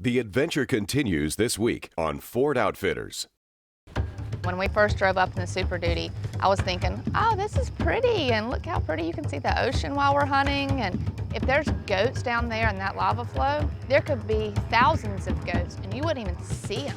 The adventure continues this week on Ford Outfitters. When we first drove up in the Super Duty, I was thinking, oh, this is pretty, and look how pretty you can see the ocean while we're hunting. And if there's goats down there in that lava flow, there could be thousands of goats, and you wouldn't even see them.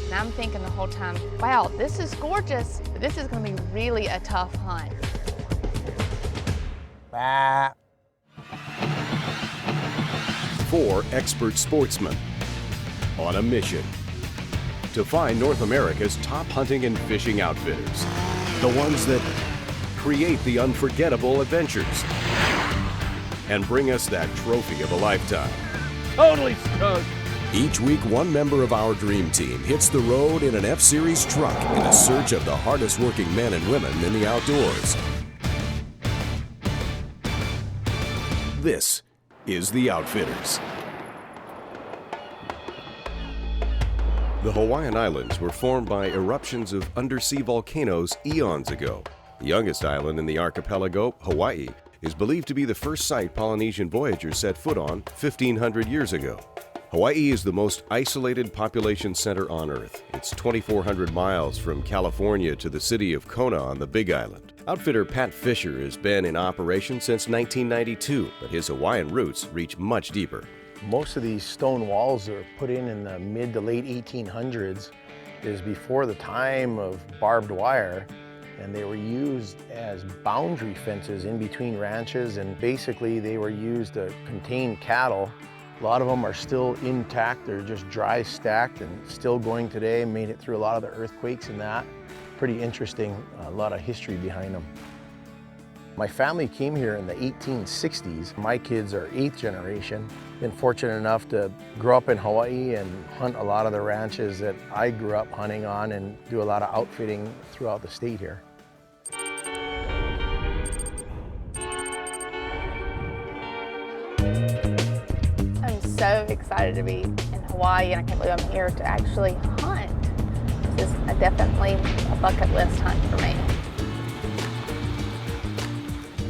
And I'm thinking the whole time, wow, this is gorgeous, but this is gonna be really a tough hunt. Bah. 4 expert sportsmen on a mission to find North America's top hunting and fishing outfitters. The ones that create the unforgettable adventures and bring us that trophy of a lifetime. Totally stoked. Each week, one member of our dream team hits the road in an F-Series truck in a search of the hardest working men and women in the outdoors. This is The Outfitters. The Hawaiian Islands were formed by eruptions of undersea volcanoes eons ago. The youngest island in the archipelago, Hawaii, is believed to be the first site Polynesian voyagers set foot on 1,500 years ago. Hawaii is the most isolated population center on Earth. It's 2,400 miles from California to the city of Kona on the Big Island. Outfitter Pat Fisher has been in operation since 1992, but his Hawaiian roots reach much deeper. Most of these stone walls are put in the mid to late 1800s. Is before the time of barbed wire, and they were used as boundary fences in between ranches, and basically they were used to contain cattle. A lot of them are still intact. They're just dry stacked and still going today. Made it through a lot of the earthquakes and that. Pretty interesting, a lot of history behind them. My family came here in the 1860s. My kids are 8th generation. Been fortunate enough to grow up in Hawaii and hunt a lot of the ranches that I grew up hunting on and do a lot of outfitting throughout the state here. I'm so excited to be in Hawaii, and I can't believe I'm here to actually hunt. This is definitely a bucket list hunt for me.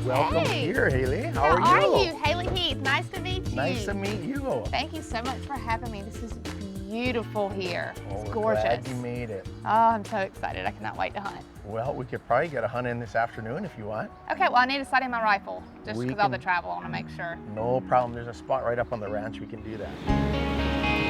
Welcome Hey. here, Haley. How are you? Haley Heath, nice to meet you. Nice to meet you. Thank you so much for having me. This is beautiful here. Oh, It's we're gorgeous. glad you made it. Oh, I'm so excited. I cannot wait to hunt. Well, we could probably get a hunt in this afternoon if you want. Okay, well, I need to sight in my rifle just We because of the can- travel. I want to make sure. No problem. There's a spot right up on the ranch. We can do that.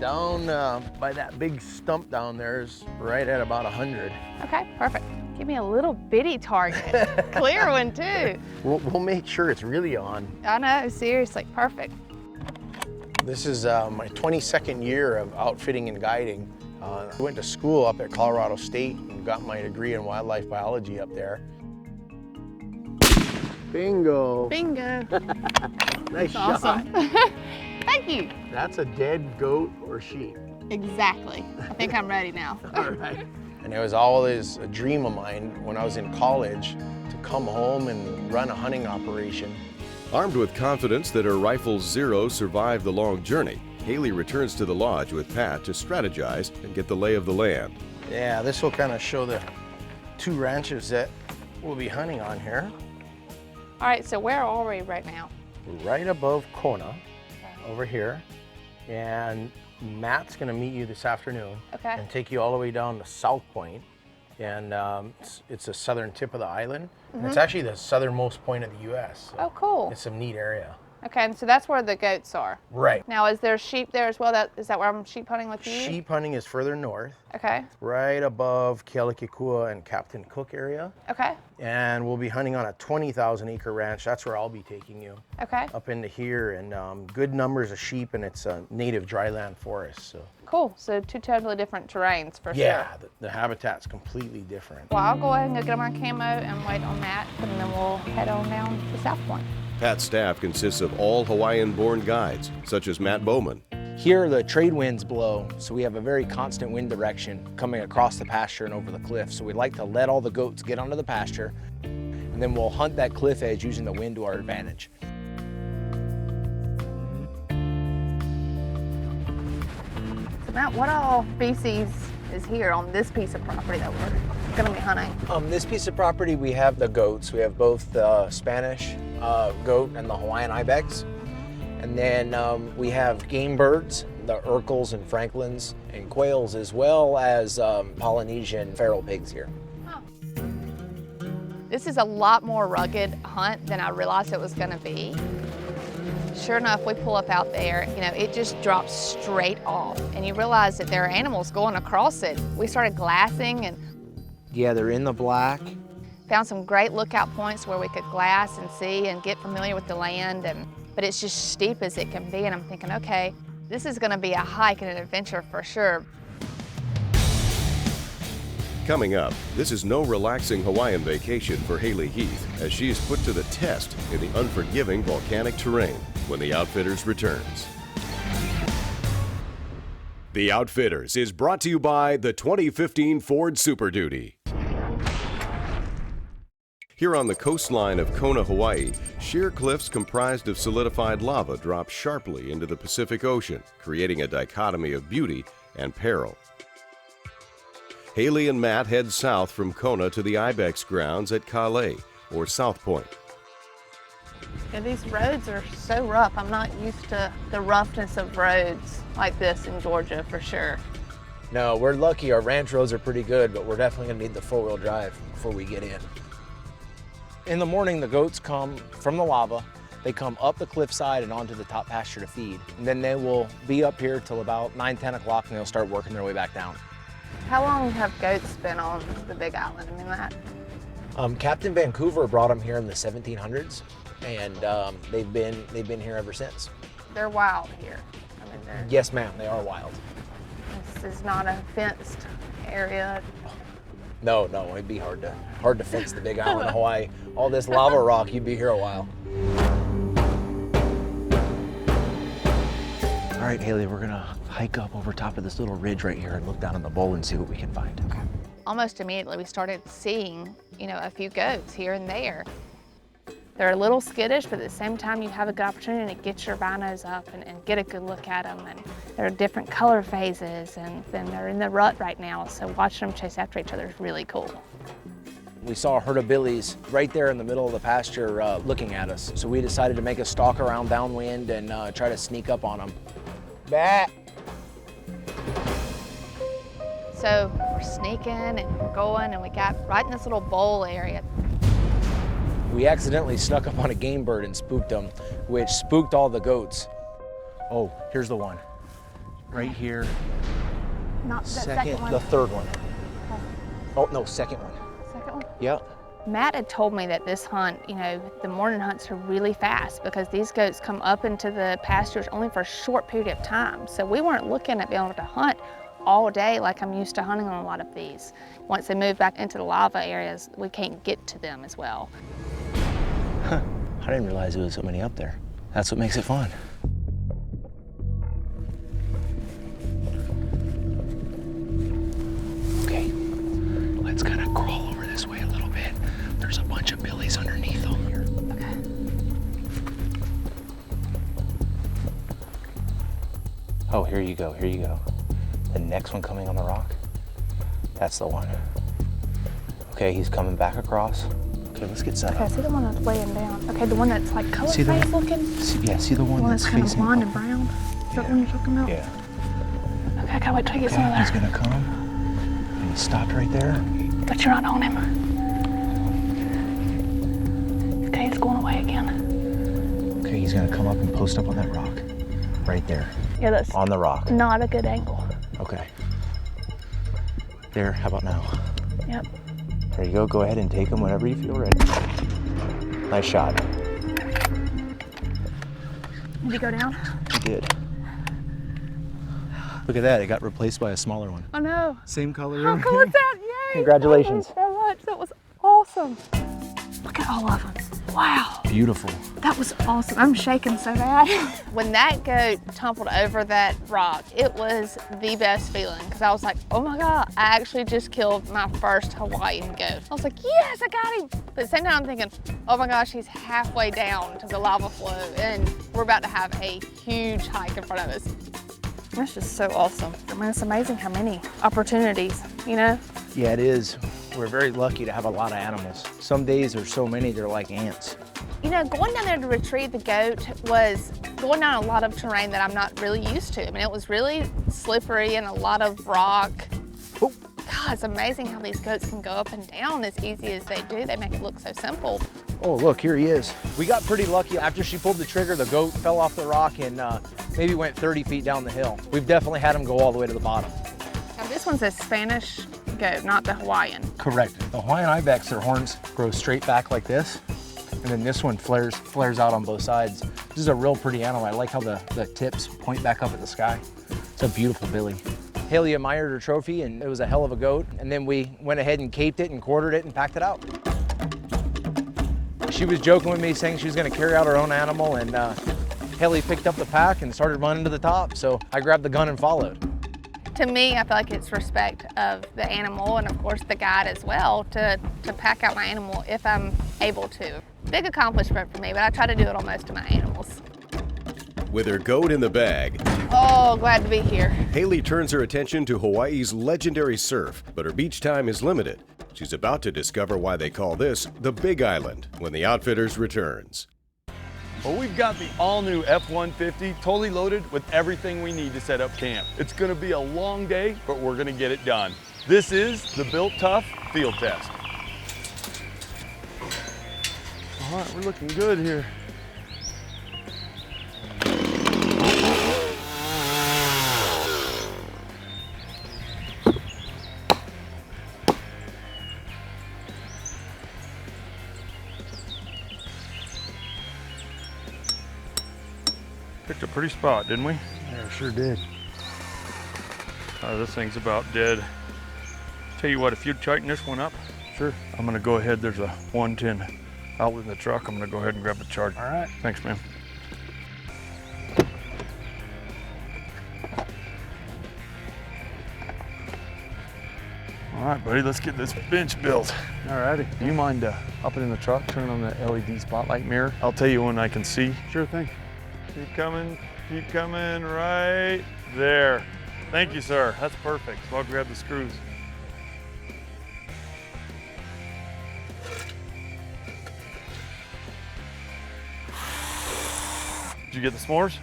Down by that big stump down there is right at about 100. Okay, perfect. Give me a little bitty target. Clear one, too. We'll make sure it's really on. I know, seriously, perfect. This is my 22nd year of outfitting and guiding. I went to school up at Colorado State and got my degree in wildlife biology up there. Bingo. Bingo. Nice That's shot. awesome. Thank you. That's a dead goat or sheep. Exactly. I think I'm ready now. All right. And it was always a dream of mine when I was in college to come home and run a hunting operation. Armed with confidence that her rifle's Zero survived the long journey, Haley returns to the lodge with Pat to strategize and get the lay of the land. Yeah, this will kind of show the 2 ranches that we'll be hunting on here. All right, so where are we right now? Right above Kona, over here. And Matt's gonna meet you this afternoon Okay. and take you all the way down to South Point. And it's the southern tip of the island. And it's actually the southernmost point of the U.S. So Oh, cool. it's a neat area. Okay, and so that's where the goats are. Right. Now, is there sheep there as well? Is that where I'm sheep hunting with you? Sheep hunting is further north, Okay, right above Kealakekua and Captain Cook area. okay, And we'll be hunting on a 20,000 acre ranch. That's where I'll be taking you, okay. up into here. And good numbers of sheep, and it's a native dryland forest. So Cool, so 2 totally different terrains for sure. yeah, the habitat's completely different. Well, I'll go ahead and go get my camo and wait on Matt, and then we'll head on down to South Point. Pat's staff consists of all Hawaiian-born guides, such as Matt Bowman. Here, the trade winds blow, so we have a very constant wind direction coming across the pasture and over the cliff. So we like to let all the goats get onto the pasture, and then we'll hunt that cliff edge using the wind to our advantage. So Matt, what all species is here on this piece of property that we're gonna be hunting? This piece of property, we have the goats. We have both Spanish goat and the Hawaiian ibex. And then we have game birds, the Urkels and Franklins and quails, as well as Polynesian feral pigs here. This is a lot more rugged hunt than I realized it was gonna be. Sure enough, we pull up out there, you know, it just drops straight off, and you realize that there are animals going across it. We started glassing and Yeah, they're in the black. found some great lookout points where we could glass and see and get familiar with the land, but it's just steep as it can be, and I'm thinking, okay, this is gonna be a hike and an adventure for sure. Coming up, this is no relaxing Hawaiian vacation for Haley Heath as she is put to the test in the unforgiving volcanic terrain when The Outfitters returns. The Outfitters is brought to you by the 2015 Ford Super Duty. Here on the coastline of Kona, Hawaii, sheer cliffs comprised of solidified lava drop sharply into the Pacific Ocean, creating a dichotomy of beauty and peril. Haley and Matt head south from Kona to the Ibex grounds at Kale, or South Point. Yeah, these roads are so rough. I'm not used to the roughness of roads like this in Georgia for sure. No, we're lucky. Our ranch roads are pretty good, but we're definitely gonna need the four-wheel drive before we get in. In the morning, the goats come from the lava. They come up the cliffside and onto the top pasture to feed. And then they will be up here till about 9, 10 o'clock, and they'll start working their way back down. How long have goats been on the Big Island? I mean, that. Captain Vancouver brought them here in the 1700s, and they've been here ever since. They're wild here. I mean, Yes, ma'am, they are wild. this is not a fenced area. No, it'd be hard to fence the Big Island of Hawaii. All this lava rock, you'd be here a while. All right, Haley, we're gonna hike up over top of this little ridge right here and look down in the bowl and see what we can find. Okay. Almost immediately, we started seeing, you know, a few goats here and there. They're a little skittish, but at the same time, you have a good opportunity to get your binos up and get a good look at them. And there are different color phases, and then they're in the rut right now, so watching them chase after each other is really cool. We saw a herd of billies right there in the middle of the pasture looking at us. So we decided to make a stalk around downwind and try to sneak up on them. Bat! So we're sneaking and we're going, and we got right in this little bowl area. We accidentally snuck up on a game bird and spooked them, which spooked all the goats. Oh, here's the one. Right here. Not that second one. The third one. Oh, no, second one. Second one? Yep. Matt had told me that this hunt, you know, the morning hunts are really fast because these goats come up into the pastures only for a short period of time. So we weren't looking at being able to hunt all day like I'm used to hunting on a lot of these. Once they move back into the lava areas, we can't get to them as well. Huh. I didn't realize there was so many up there. That's what makes it fun. Okay, let's kind of crawl over this way a little bit. There's a bunch of billies underneath them here. Okay. Oh, here you go, here you go. The next one coming on the rock, that's the one. Okay, he's coming back across. Okay, let's get set Okay, up. see the one that's laying down. Okay, the one that's like color See the phase one- looking? See the one The one that's that's kind of facing blonde up? and brown? Is that the one you're talking about? Yeah. Okay, I gotta wait till I get Okay, some of he's that. gonna come, and he stopped right there. But you're not on him. Okay, it's going away again. Okay, he's gonna come up and post up on that rock. Right there, Yeah, that's on the rock. not a good angle. Okay. There, how about now? Yep. There you go, go ahead and take him whenever you feel ready. Nice shot. Did he go down? You did. Look at that, it got replaced by a smaller one. Oh no. Same color. How cool is that? Yay! Congratulations. Thank you so much. That was awesome. Look at all of them. Wow. Beautiful. That was awesome. I'm shaking so bad. When that goat tumbled over that rock, it was the best feeling because I was like, oh my God, I actually just killed my first Hawaiian goat. I was like, yes, I got him. But at the same time, I'm thinking, oh my gosh, he's halfway down to the lava flow and we're about to have a huge hike in front of us. That's just so awesome. I mean, it's amazing how many opportunities, you know? Yeah, it is. We're very lucky to have a lot of animals. Some days there's so many, they're like ants. You know, going down there to retrieve the goat was going down a lot of terrain that I'm not really used to. I mean, it was really slippery and a lot of rock. Oh. God, it's amazing how these goats can go up and down as easy as they do. They make it look so simple. Oh, look, here he is. We got pretty lucky. After she pulled the trigger, the goat fell off the rock and maybe went 30 feet down the hill. We've definitely had him go all the way to the bottom. Now, this one's a Spanish goat, not the Hawaiian. Correct. The Hawaiian ibex, their horns grow straight back like this. And then this one flares out on both sides. This is a real pretty animal. I like how the tips point back up at the sky. It's a beautiful billy. Haley admired her trophy and it was a hell of a goat. And then we went ahead and caped it and quartered it and packed it out. She was joking with me saying she was gonna carry out her own animal, and Haley picked up the pack and started running to the top. So I grabbed the gun and followed. To me, I feel like it's respect of the animal and of course the guide as well to pack out my animal if I'm able to. Big accomplishment for me, but I try to do it on most of my animals. With her goat in the bag, Oh, glad to be here. Haley turns her attention to Hawaii's legendary surf, but her beach time is limited. She's about to discover why they call this the Big Island when the Outfitters returns. Well, we've got the all-new F-150 totally loaded with everything we need to set up camp. It's gonna be a long day, but we're gonna get it done. This is the Built Tough field test. All right, we're looking good here. Picked a pretty spot, didn't we? Yeah, sure did. This thing's about dead. Tell you what, if you'd tighten this one up, sure. I'm gonna go ahead, there's a 110 out in the truck. I'm gonna go ahead and grab the charger. All right. Thanks, man. All right, buddy, let's get this bench built. All righty. Do you mind hopping in the truck, turning on the LED spotlight mirror? I'll tell you when I can see. Sure thing. Keep coming right there. Thank you, sir. That's perfect. So I'll grab the screws. Did you get the s'mores?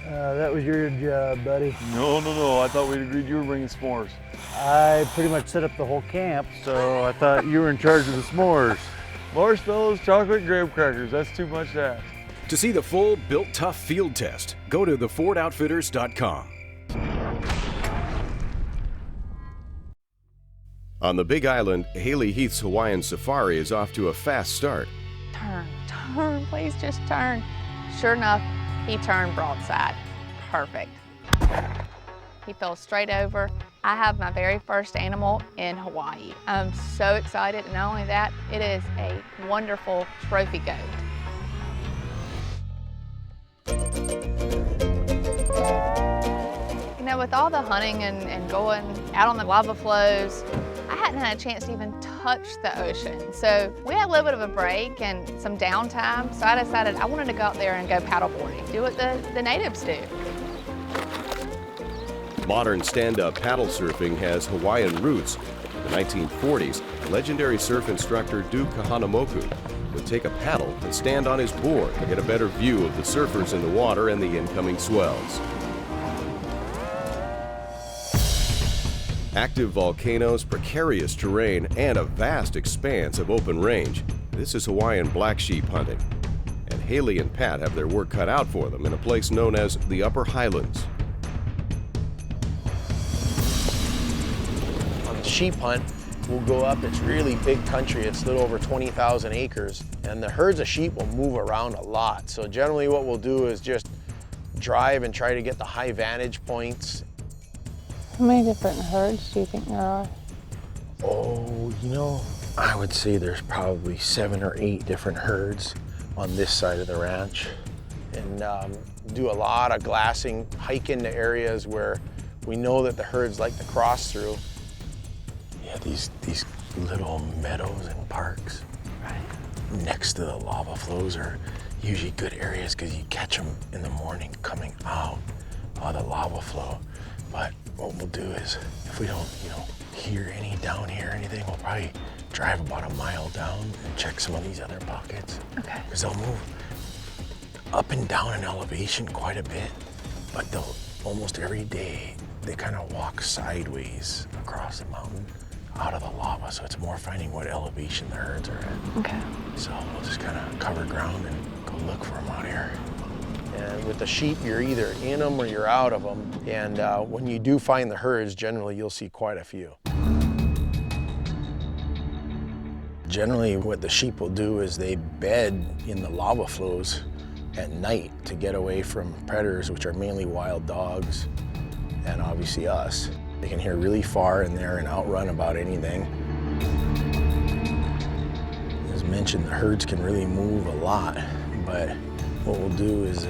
That was your job, buddy. No. I thought we'd agreed you were bringing s'mores. I pretty much set up the whole camp, so I thought you were in charge of the s'mores. Marshmallows, chocolate, graham crackers. That's too much to ask. To see the full Built Tough field test, go to thefordoutfitters.com. On the Big Island, Haley Heath's Hawaiian Safari is off to a fast start. Turn, please just turn. Sure enough, he turned broadside. Perfect. He fell straight over. I have my very first animal in Hawaii. I'm so excited, and not only that, it is a wonderful trophy goat. You know, with all the hunting and going out on the lava flows, I hadn't had a chance to even touch the ocean. So we had a little bit of a break and some downtime, so I decided I wanted to go out there and go paddleboarding, do what the natives do. Modern stand-up paddle surfing has Hawaiian roots. In the 1940s, legendary surf instructor Duke Kahanamoku would take a paddle and stand on his board to get a better view of the surfers in the water and the incoming swells. Active volcanoes, precarious terrain, and a vast expanse of open range. This is Hawaiian black sheep hunting. And Haley and Pat have their work cut out for them in a place known as the Upper Highlands. On the sheep hunt, we'll go up. It's really big country. It's a little over 20,000 acres. And the herds of sheep will move around a lot. So generally what we'll do is just drive and try to get the high vantage points. How many different herds do you think there are? Oh, you know, I would say there's probably 7 or 8 different herds on this side of the ranch. And do a lot of glassing, hike into areas where we know that the herds like to cross through. Yeah, these little meadows and parks next to the lava flows are usually good areas because you catch them in the morning coming out of the lava flow. But what we'll do is, if we don't, hear any down here or anything, we'll probably drive about a mile down and check some of these other pockets. Okay. Because they'll move up and down in elevation quite a bit, but they'll almost every day, they kind of walk sideways across the mountain out of the lava, so it's more finding what elevation the herds are at. Okay. So we'll just kind of cover ground and go look for them out here. And with the sheep, you're either in them or you're out of them. And when you do find the herds, generally you'll see quite a few. Generally, what the sheep will do is they bed in the lava flows at night to get away from predators, which are mainly wild dogs and obviously us. They can hear really far in there and outrun about anything. As mentioned, the herds can really move a lot, but what we'll do is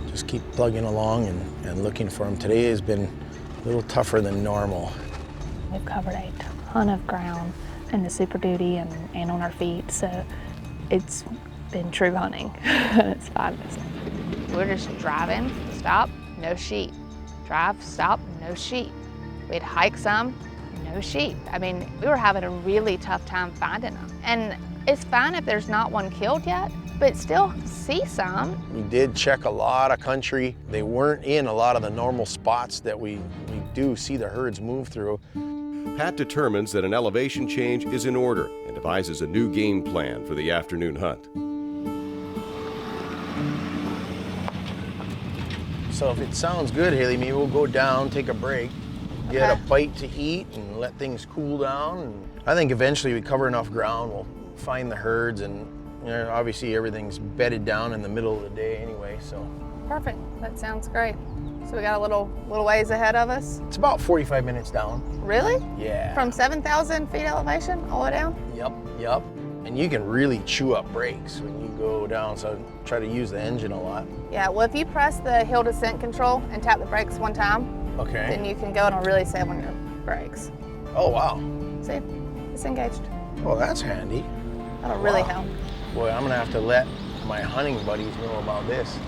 just keep plugging along and looking for them. Today has been a little tougher than normal. We've covered a ton of ground in the Super Duty and on our feet, so it's been true hunting. It's fabulous. We're just driving, stop, no sheep. Drive, stop, no sheep. We'd hike some, no sheep. I mean, we were having a really tough time finding them. And it's fine if there's not one killed yet, but still see some. We did check a lot of country. They weren't in a lot of the normal spots that we do see the herds move through. Pat determines that an elevation change is in order and devises a new game plan for the afternoon hunt. So if it sounds good, Haley, maybe we'll go down, take a break, get a bite to eat and let things cool down. And I think eventually we cover enough ground, we'll find the herds, and obviously everything's bedded down in the middle of the day anyway, so. Perfect, that sounds great. So we got a little ways ahead of us. It's about 45 minutes down. Really? Yeah. From 7,000 feet elevation all the way down? Yep. And you can really chew up brakes when you go down, so try to use the engine a lot. Yeah, well, if you press the hill descent control and tap the brakes one time, Okay. then you can go and it'll really save on your brakes. Oh, wow. See, it's engaged. Oh, that's handy. That'll really help. Boy, I'm gonna have to let my hunting buddies know about this.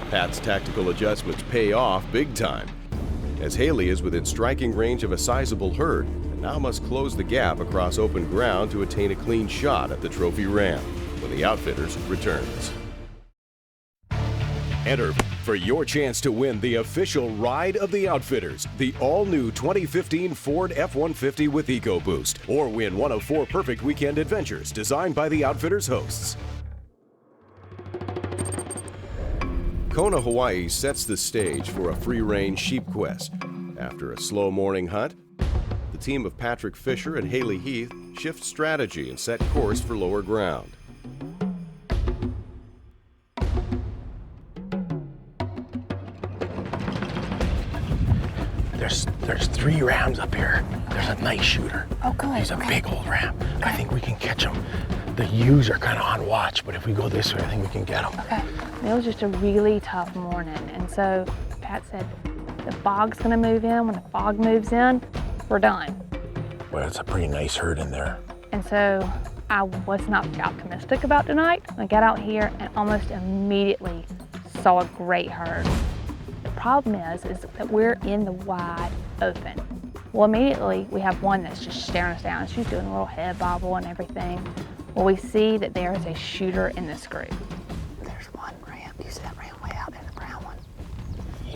Pat's tactical adjustments pay off big time, as Haley is within striking range of a sizable herd and now must close the gap across open ground to attain a clean shot at the trophy ram when the Outfitters returns. Enter for your chance to win the official ride of the Outfitters, the all-new 2015 Ford F-150 with EcoBoost, or win one of 4 perfect weekend adventures designed by the Outfitters hosts. Kona, Hawaii sets the stage for a free-range sheep quest. After a slow morning hunt, the team of Patrick Fisher and Haley Heath shift strategy and set course for lower ground. There's 3 rams up here. There's a nice shooter. Oh, good. He's a big old ram. I think we can catch him. The ewes are kind of on watch, but if we go this way, I think we can get him. Okay. It was just a really tough morning, and so Pat said the fog's gonna move in. When the fog moves in, we're done. Well, it's a pretty nice herd in there. And so I was not optimistic about tonight. I got out here and almost immediately saw a great herd. The problem is that we're in the wide open. Well, immediately we have one that's just staring us down. She's doing a little head bobble and everything. Well, we see that there is a shooter in this group. There's one ram. You see that ram way out there, the brown one?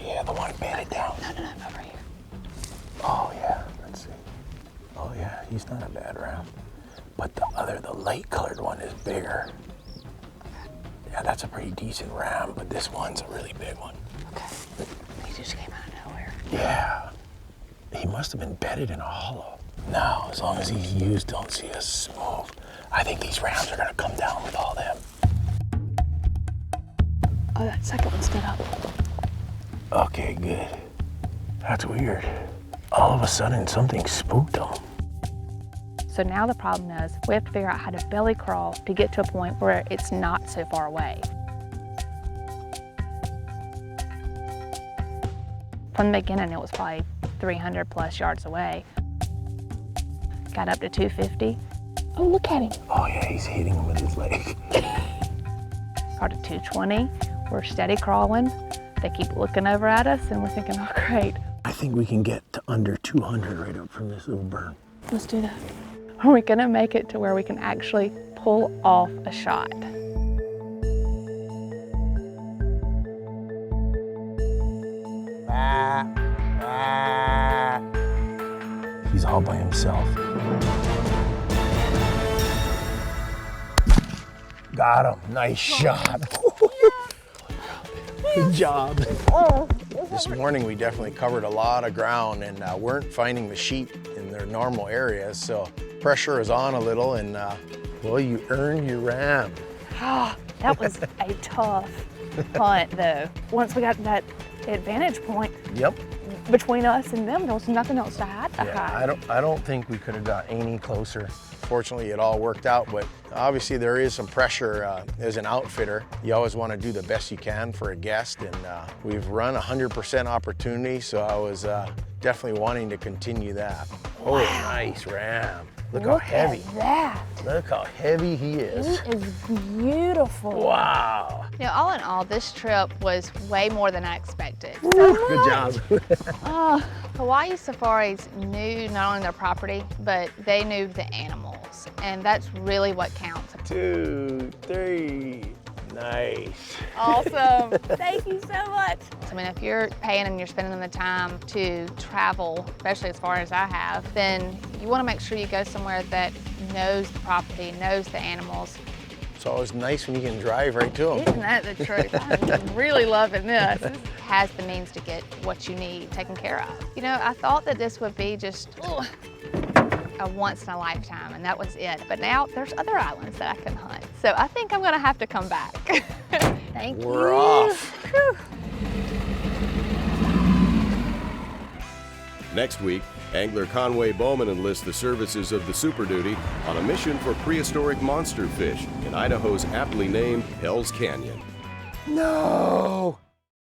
Yeah, the one bedded down. No, over here. Oh, yeah. Let's see. Oh, yeah, he's not a bad ram. But the light-colored one is bigger. Yeah, that's a pretty decent ram, but this one's a really big one. Okay. He just came out of nowhere. Yeah. He must have been bedded in a hollow. Now, as long as these ewes don't see us move, I think these rams are gonna come down with all them. Oh, that second one stood up. Okay, good. That's weird. All of a sudden, something spooked them. So now the problem is we have to figure out how to belly crawl to get to a point where it's not so far away. From the beginning, it was probably 300 plus yards away. Got up to 250. Oh, look at him. Oh yeah, he's hitting him with his leg. Got to 220. We're steady crawling. They keep looking over at us and we're thinking, oh great, I think we can get to under 200 right up from this little burn. let's do that. Are we gonna make it to where we can actually pull off a shot? He's all by himself. Got him. Nice shot. Good job. This morning we definitely covered a lot of ground and weren't finding the sheep in their normal areas, so pressure is on a little, and well, you earned your ram. That was a tough hunt though. Once we got that advantage point Yep. between us and them, there was nothing else to hide. I don't think we could have got any closer. Fortunately, it all worked out, but obviously there is some pressure as an outfitter. You always want to do the best you can for a guest, and we've run 100% opportunity, so I was definitely wanting to continue that. Oh, nice ram. Look how heavy. At that. Look how heavy he is. He is beautiful. Wow. You know, all in all, this trip was way more than I expected. Good job. Hawaii Safaris knew not only their property, but they knew the animals. And that's really what counts. 2, 3. Nice. Awesome. Thank you so much. I mean, if you're paying and you're spending the time to travel, especially as far as I have, then you want to make sure you go somewhere that knows the property, knows the animals. It's always nice when you can drive right to them. Isn't that the truth? I'm really loving this. Has the means to get what you need taken care of. You know, I thought that this would be just a once in a lifetime, and that was it. But now there's other islands that I can hunt. So I think I'm gonna have to come back. Thank you. We're off. Whew. Next week, angler Conway Bowman enlists the services of the Super Duty on a mission for prehistoric monster fish in Idaho's aptly named Hell's Canyon. No.